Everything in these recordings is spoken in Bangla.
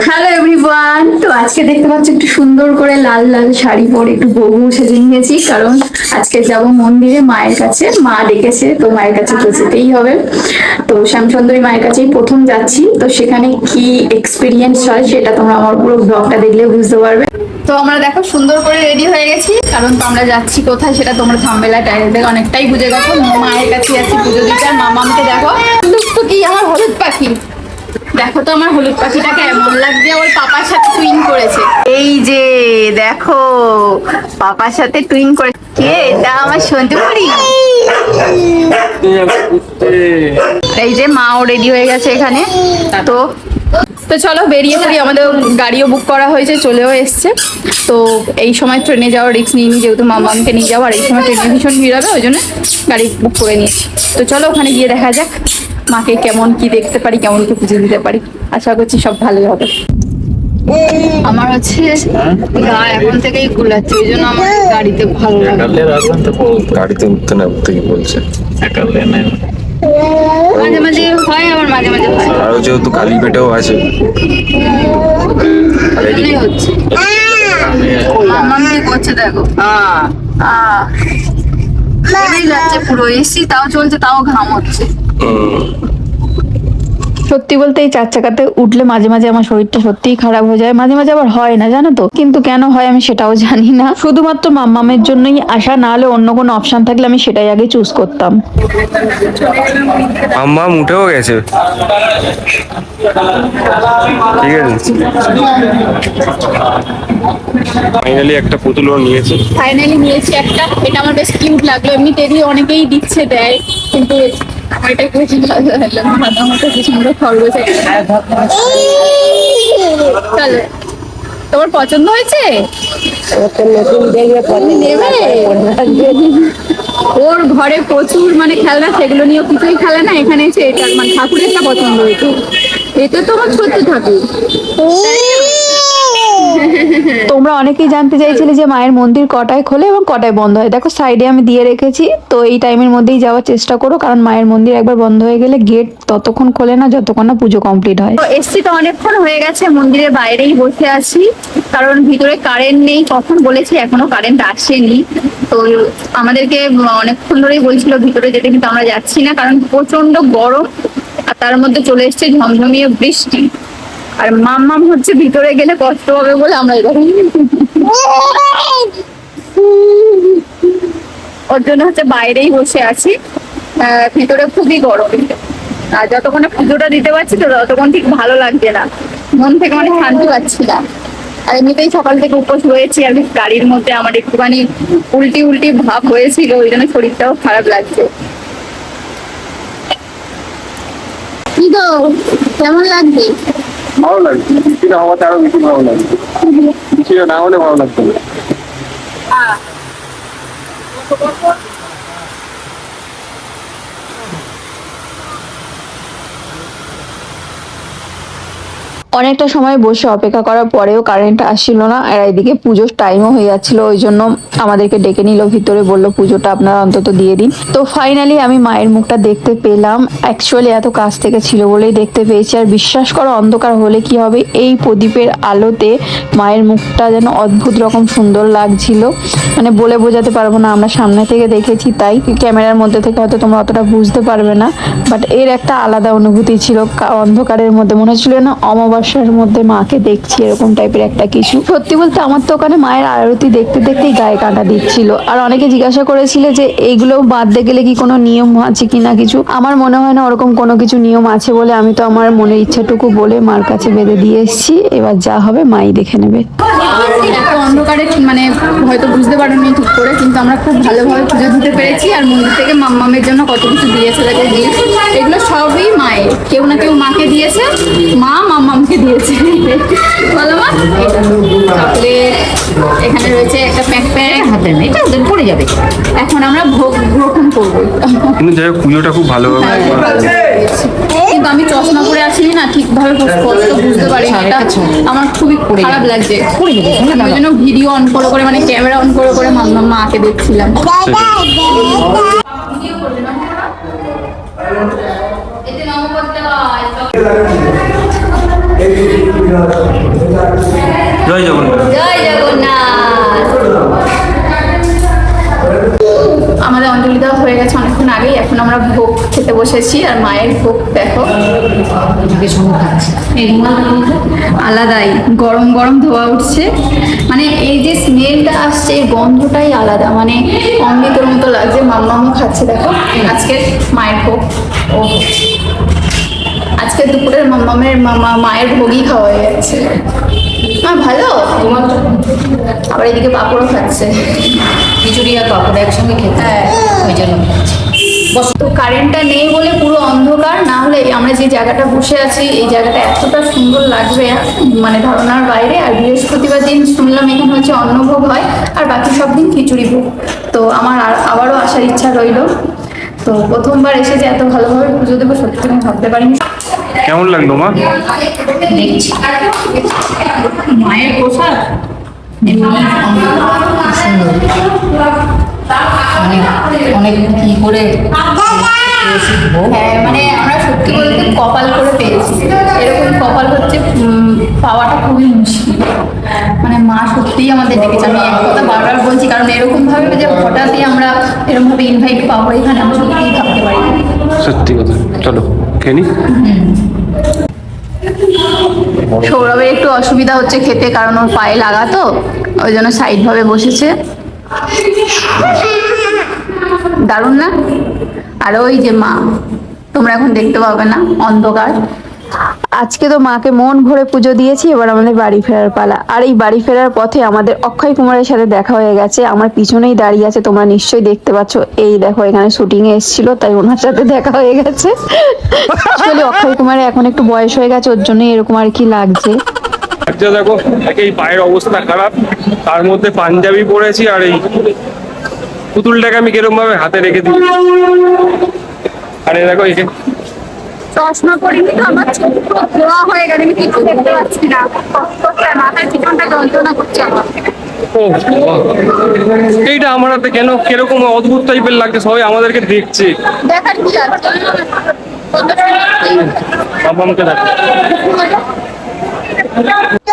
হ্যালো এভরিওয়ান, তো আজকে দেখতে পাচ্ছি একটু সুন্দর করে লাল লাল শাড়ি পরে একটু বউ সেজে নিয়েছি, কারণ আজকে যাব মন্দিরে মায়ের কাছে। মা ডেকেছে, তো মায়ের কাছে তো যেতেই হবে। তো শ্যামসুন্দরী মায়ের কাছেই প্রথম যাচ্ছি, তো সেখানে কি এক্সপিরিয়েন্স হয় সেটা তোমরা আমার পুরো ব্লগটা দেখলে বুঝতে পারবে। তো আমরা দেখো সুন্দর করে রেডি হয়ে গেছি, কারণ তো আমরা যাচ্ছি কোথায় সেটা তোমরা থাম্বনেল টাইটেল দেখে অনেকটাই বুঝে গেছো। মায়ের কাছে যাচ্ছি পুজো দিতে। আর মামামকে দেখো, তো কি আমার হলুদ পাখি, দেখো তো আমার হলুদ পাখিটা কেমন লাগছে, ওর পাপার সাথে টুইন করেছে। এই যে দেখো, পাপার সাথে টুইন করে। কে এটা? আমার সন্তুপুরি। এই যে মাও রেডি হয়ে গেছে এখানে। তো তো চলো বেরিয়ে পড়ি, আমাদের গাড়িও বুক করা হয়েছে, চলেও এসছে। তো এই সময় ট্রেনে যাওয়ার রিস্ক নিইনি, যেহেতু মামামকে নিয়ে যাবো, আর এই সময় ট্রেনে ভীষণ ভিড় হবে, ওই জন্য গাড়ি বুক করে নিয়েছি। তো চলো ওখানে গিয়ে দেখা যাক মাকে কেমন কি দেখতে পারি, কেমন কি পুজো দিতে পারি। আশা করছি সব ভালোই হবে। আমার হচ্ছে গা এখন থেকেই গুলাচ্ছে, ওই জন্য আমার গাড়িতে ভালো লাগে। গাড়িতে উঠতে না উঠতে কি বলছে? মাঝে মাঝে হয়, আবার মাঝে মাঝে হয়। আর যেহেতু কালী পেটেও আছে হচ্ছে মামাম কি করছে দেখো, যাচ্ছে পুরো এসি, তাও চলছে, তাও ঘাম হচ্ছে। সত্যি বলতে এই চার চাকাতে উঠলে মাঝে মাঝে আমার শরীরটা সত্যিই খারাপ হয়ে যায়, মাঝে মাঝে আবার হয় না, জানো তো। কিন্তু কেন হয় আমি সেটাও জানি না। শুধুমাত্র মাম্মামের জন্যই আসা, না হলে অন্য কোনো অপশন থাকলে আমি সেটাই আগে চুজ করতাম। মাম্মাম উঠেও গেছে, ঠিক আছে। ফাইনালি একটা পুতুলও নিয়েছে। ফাইনালি নিয়েছি একটা, এটা আমার বেশ কিউট লাগলো। এমনিতেই অনেকেই দিচ্ছে দেয়, কিন্তু আমার এটা বেশি ভালো লাগলো। আমার তো কি সুন্দর খরগোশ। চলো, তোমার পছন্দ হয়েছে? ওর ঘরে প্রচুর মানে খেলনা, সেগুলো নিয়েও কিছুই খেলে না। এখানে এসে এটা মানে ঠাকুরের একটা পছন্দ হয়েছে, এটা তো আমার ছোট্ট ঠাকুর। তোমরা অনেকেই জানতে চাইছিলে যে মায়ের মন্দির কটায় খোলে এবং কটায় বন্ধ হয়। দেখো সাইডে আমি দিয়ে রেখেছি, তো এই টাইমের মধ্যেই যাওয়ার চেষ্টা করো, কারণ মায়ের মন্দির একবার বন্ধ হয়ে গেলে গেট ততক্ষণ খোলে না যতক্ষণ না পুজো কমপ্লিট হয়। তো এসছি তো অনেকক্ষণ হয়ে গেছে, মন্দিরের বাইরেই বসে আছি, কারণ ভিতরে কারেন্ট নেই। কখন বলেছি, এখনো কারেন্ট আসেনি। তো আমাদেরকে অনেকক্ষণ ধরেই বলছিল ভিতরে যেতে, কিন্তু আমরা যাচ্ছি না, কারণ প্রচন্ড গরম, আর তার মধ্যে চলে এসছে ঝমঝমিয়ে বৃষ্টি। আর মাম্মাম হচ্ছে ভিতরে গেলে কষ্ট হবে বলে আমরা ওর জন্য হচ্ছে বাইরেই বসে আছি। ভিতরে খুবই গরম, আর যতক্ষণে পুজোটা দিতে পারছি তো ততক্ষণ ঠিক ভালো লাগছে না, মন থেকে মানে শান্তি পাচ্ছি না। আর এমনিতেই সকাল থেকে উপোস রয়েছি, আর গাড়ির মধ্যে আমার একটুখানি উল্টি উল্টি ভাব হয়েছিল, ওই জন্য শরীরটাও খারাপ লাগছে। কি গো, কেমন লাগছে? ভালো লাগছে, বৃষ্টিটা হওয়াতে আরো বেশি ভালো লাগছে। বৃষ্টিটা না হলে ভালো লাগতো না। অনেকটা সময় বসে অপেক্ষা করার পরেও কারেন্ট আসছিল না, আর এদিকে পুজোর টাইমও হয়ে যাচ্ছিল, ওই জন্য আমাদেরকে ডেকে নিল ভিতরে, বললো পুজোটা আপনারা অন্তত দিয়ে দিন। তো ফাইনালি আমি মায়ের মুখটা দেখতে পেলাম। অ্যাকচুয়ালি এত কাছ থেকে ছিল বলেই দেখতে পেয়েছি। আর বিশ্বাস করো, অন্ধকার হলে কি হবে, এই প্রদীপের আলোতে মায়ের মুখটা যেন অদ্ভুত রকম সুন্দর লাগছিল, মানে বলে বোঝাতে পারবো না। আমরা সামনে থেকে দেখেছি, তাই ক্যামেরার মধ্যে থেকে হয়তো তোমরা অতটা বুঝতে পারবে না, বাট এর একটা আলাদা অনুভূতি ছিল। অন্ধকারের মধ্যে মনে হচ্ছিল না অমাবস্যার মধ্যে মাকে দেখছি, এরকম টাইপের একটা কিছু। সত্যি বলতে আমার তো ওখানে মায়ের আরতি দেখতে দেখতেই গায়ে কাঁটা দিচ্ছিল। আর অনেকে জিজ্ঞাসা করেছিলে যে এইগুলো বাদতে গেলে কি কোনো নিয়ম আছে কি না কিছু। আমার মনে হয় না ওরকম কোনো কিছু নিয়ম আছে বলে, আমি তো আমার মনের ইচ্ছাটুকু বলে মার কাছে বেঁধে দিয়ে এসেছি। এবার যা হবে মাই দেখে নেবে। এত অন্ধকারে মানে হয়তো বুঝতে পারিনি ঠিক করে, কিন্তু আমরা খুব ভালোভাবে পুজো দিতে পেরেছি। আর মন্দির থেকে মাম্মামের জন্য কত কিছু দিয়েছে, দেখো গিফট, এগুলো সবই মায়ের। কেউ না কেউ মাকে দিয়েছে, মা মাম্মামকে দিয়েছে। বলো মা, চকলেট, এখানে রয়েছে একটা প্যাক হাতে নেই, এটা ওদের পড়ে যাবে। এখন আমরা ভোগ গ্রহণ করবো। কিন্তু যাই হোক পুজোটা খুব ভালোভাবে কিন্তু আমি চশমা পরে আছি না, ঠিকভাবে স্পষ্ট বুঝতে পারি না, এটা আমার খুবই খারাপ লাগছে। ওই জন্য ভিডিও অন করে করে, মানে ক্যামেরা অন করে করে মাকে দেখছিলাম। এতে জয় জগন্নাথ। জয় জগন্নাথ। আমাদের অঞ্জলি দেওয়া হয়ে গেছে অনেকক্ষণ আগেই, এখন আমরা ভোগ খেতে বসেছি। আর মায়ের ভোগ দেখো আলাদাই গরম গরম ধোয়া উঠছে, মানে এই যে স্মেলটা আসছে এই গন্ধটাই আলাদা, মানে অমৃতের মতো লাগছে। মাম্মামও খাচ্ছে দেখো আজকে মায়ের ভোগ। ও আজকে দুপুরের মায়ের ভোগই খাওয়া হয়ে গেছে। ভালো। আবার এদিকে পাঁপড়ও খাচ্ছে, খিচুড়ি আর পাপড় একসঙ্গে খেতে হ্যাঁ ওই জন্য। তো কারেন্টটা নেই বলে পুরো অন্ধকার, না হলে আমরা যে জায়গাটা বসে আছি এই জায়গাটা এতটা সুন্দর লাগবে মানে ধারণার বাইরে। আর বৃহস্পতিবার দিন শুনলাম এখানে হচ্ছে অন্নভোগ হয়, আর বাকি সব দিন খিচুড়ি ভোগ। তো আমার আবারও আসার ইচ্ছা রইলো। তো প্রথমবার এসে যে এত ভালোভাবে পুজো দেবো সত্যি আমি ভাবতে পারিনি। কেমন লাগলো মা? দেখছি মায়ের প্রসাদ এমনি সুন্দর, অনেক কি করে ভোগ। হ্যাঁ মানে আমরা সত্যি বলতে কপাল করে পেয়েছি, এরকম কপাল হচ্ছে পাওয়াটা খুবই মুশকিল। মানে মা সত্যিই আমাদের ডেকেছে, আমি এক কথা বারবার বলছি, কারণ এরকম ভাবে যে হঠাৎই আমরা এরকম ভাবে ইনভাইট পাবো এখানে আমি সত্যিই ভাবতে পারি না। সত্যি কথা। চলো খেয়ে নি। সৌরভের একটু অসুবিধা হচ্ছে খেতে, কারণ ওর পায়ে লাগা তো, ওই জন্য সাইড ভাবে বসেছে। দারুণ না? আর ওই যে মা, তোমরা এখন দেখতে পাবে না, অন্ধকার। আজকে তো মাকে মন ভরে পুজো দিয়েছি, এবার আমাদের বাড়ি ফেরার পালা। আর এই বাড়ি ফেরার পথে আমাদের অক্ষয় কুমারের সাথে দেখা হয়ে গেছে, আমার পিছনেই দাঁড়িয়ে আছে, তোমরা নিশ্চয়ই দেখতে পাচ্ছ। এই দেখো এখানে শুটিং এ এসেছিল, তাই ওনার সাথে দেখা হয়ে গেছে। আসলে অক্ষয় কুমারের এখন একটু বয়স হয়ে গেছে, ওর জন্যই এরকম আর কি লাগছে। আচ্ছা দেখো, এই পায়ের অবস্থা খারাপ, তার মধ্যে পাঞ্জাবি পরেছি, আর এই পুতুলটাকে আমি কিরকম ভাবে হাতে রেখে দিই। আরে দেখো এই যে চশমা পরিনি তো, আমার চোখ ধোয়া হয়ে গেছে, আমি কিছু দেখতে পাচ্ছি না, মাথার পিছনটা যন্ত্রণা করছে আমার। ও বাবা, এইটা আমার হাতে কেন কিরকম অদ্ভুত টাইপের লাগছে, সবাই আমাদেরকে দেখছে। দেখার কি আছে? বাবামকে দেখো।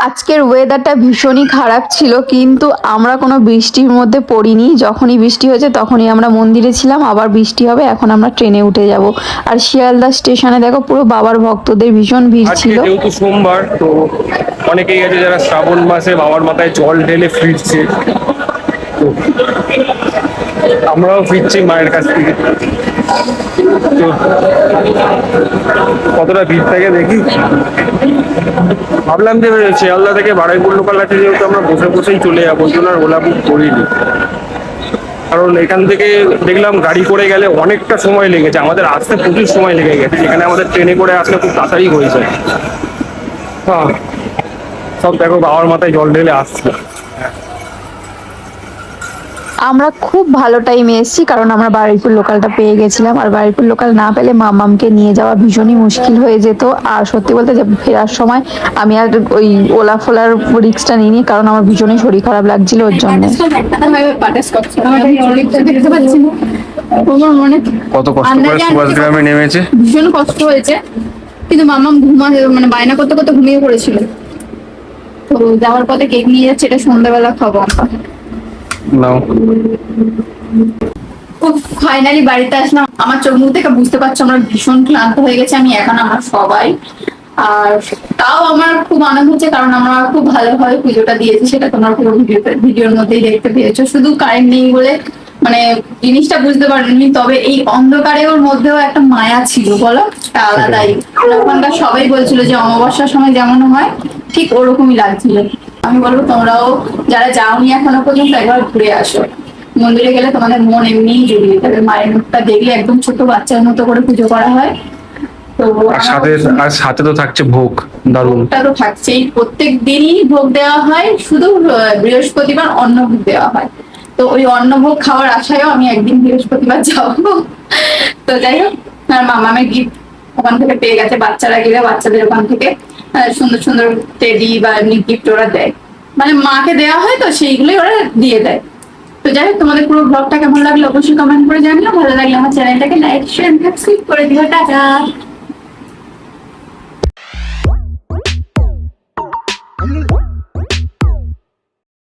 আজকের ওয়েদারটা ভীষণই খারাপ ছিল, কিন্তু আমরা কোনো বৃষ্টির মধ্যে পড়িনি। যখনই বৃষ্টি হয়েছে তখনই আমরা মন্দিরে ছিলাম, আবার বৃষ্টি হবে, এখন আমরা ট্রেনে উঠে যাব। আর শিয়ালদা স্টেশনে দেখো পুরো বাবার ভক্তদের ভীষণ ভিড় আজকে ছিল। যেহেতু সোমবার, তো অনেকেই আছে যারা শ্রাবণ মাসে বাবার মাথায় জল ঢেলে ফিরছে, তো আমরাও ফিরছি মায়ের কাছ থেকে। তো কতটা ভিড় থাকে দেখি। ভাবলাম যে শিয়ালদা থেকে বারুইপুর লোকাল আছে, যেহেতু আমরা বসে বসেই চলে যাবো, ওই জন্য আর ওলা বুক করিনি। কারণ এখান থেকে দেখলাম গাড়ি করে গেলে অনেকটা সময় লেগেছে, আমাদের আসতে প্রচুর সময় লেগে গেছে, যেখানে আমাদের ট্রেনে করে আসলে খুব তাড়াতাড়ি হয়ে যায়। হ্যাঁ, সব দেখো বাবার মাথায় জল ঢেলে আসছে। আমরা খুব ভালো টাইমে এসেছি, কারণ আমরা বারুইপুর লোকালটা পেয়ে গেছিলাম। আর বারুইপুর লোকাল না পেলে মামামকে নিয়ে যাওয়া ভীষণই মুশকিল হয়ে যেত। আর সত্যি বলতে যে ফেরার সময় আমি আর ওই ওলা ফোলার রিক্সটা নিইনি, কারণ আমার ভীষণই শরীর খারাপ লাগছিল ওর জন্য। কত কষ্ট করে সুভাষগ্রামে নেমেছে, ভীষণ কষ্ট হয়েছে, কিন্তু মামাম মানে বায়না করতে করতে ঘুমিয়ে পড়েছিল। তো যাওয়ার পথে কেক নিয়ে যাচ্ছে, এটা সন্ধ্যাবেলা খাবো আমরা। নাও। ফাইনালি বাড়িতে আসলাম। আমার চোখ মুখ থেকে বুঝতে পারছো আমরা ভীষণ ক্লান্ত হয়ে গেছে, আমি এখন আমরা সবাই। আর তাও আমার খুব আনন্দ হচ্ছে, কারণ আমরা খুব ভালোভাবে পুজোটা দিয়েছি, সেটা তোমরা পুরো ভিডিওর মধ্যেই দেখতে পেয়েছো। শুধু কারেন্ট নেই বলে মানে জিনিসটা বুঝতে পারিনি, তবে এই অন্ধকারের মধ্যেও একটা মায়া ছিল, বলো একটা আলাদাই। ওখানকার সবাই বলছিল যে অমাবস্যার সময় যেমন হয় ঠিক ওরকমই লাগছিল। আমি বলবো তোমরাও যারা যাওনি এখনো পর্যন্ত একবার ঘুরে আসো। মন্দিরে গেলে তোমাদের মন এমনিই জুড়িয়ে যাবে, মায়ের মুখটা দেখলে একদম ছোট বাচ্চার মতো করে পুজো করা হয়। তো আর সাথে তো থাকছে ভোগ, দারুণ। ভোগটা তো থাকছেই, প্রত্যেক দিনই ভোগ দেওয়া হয়, শুধু বৃহস্পতিবার অন্নভোগ দেওয়া হয়। তো ওই অন্নভোগ খাওয়ার আশায়ও আমি একদিন বৃহস্পতিবার যাবো। তো যাই হোক, আর মামামের গিফট ওখান থেকে পেয়ে গেছে, বাচ্চারা গেলে বাচ্চাদের ওখান থেকে সুন্দর সুন্দর টেডি বা এমনি গিফট ওরা দেয়, মানে মাকে দেওয়া হয় তো সেইগুলোই ওরা দিয়ে দেয়। তো যাই হোক, তোমাদের পুরো ব্লগটা কেমন লাগলো অবশ্যই কমেন্ট করে জানিও। ভালো লাগলে আমার চ্যানেলটাকে লাইক শেয়ার সাবস্ক্রাইব করে দিও। টাটা।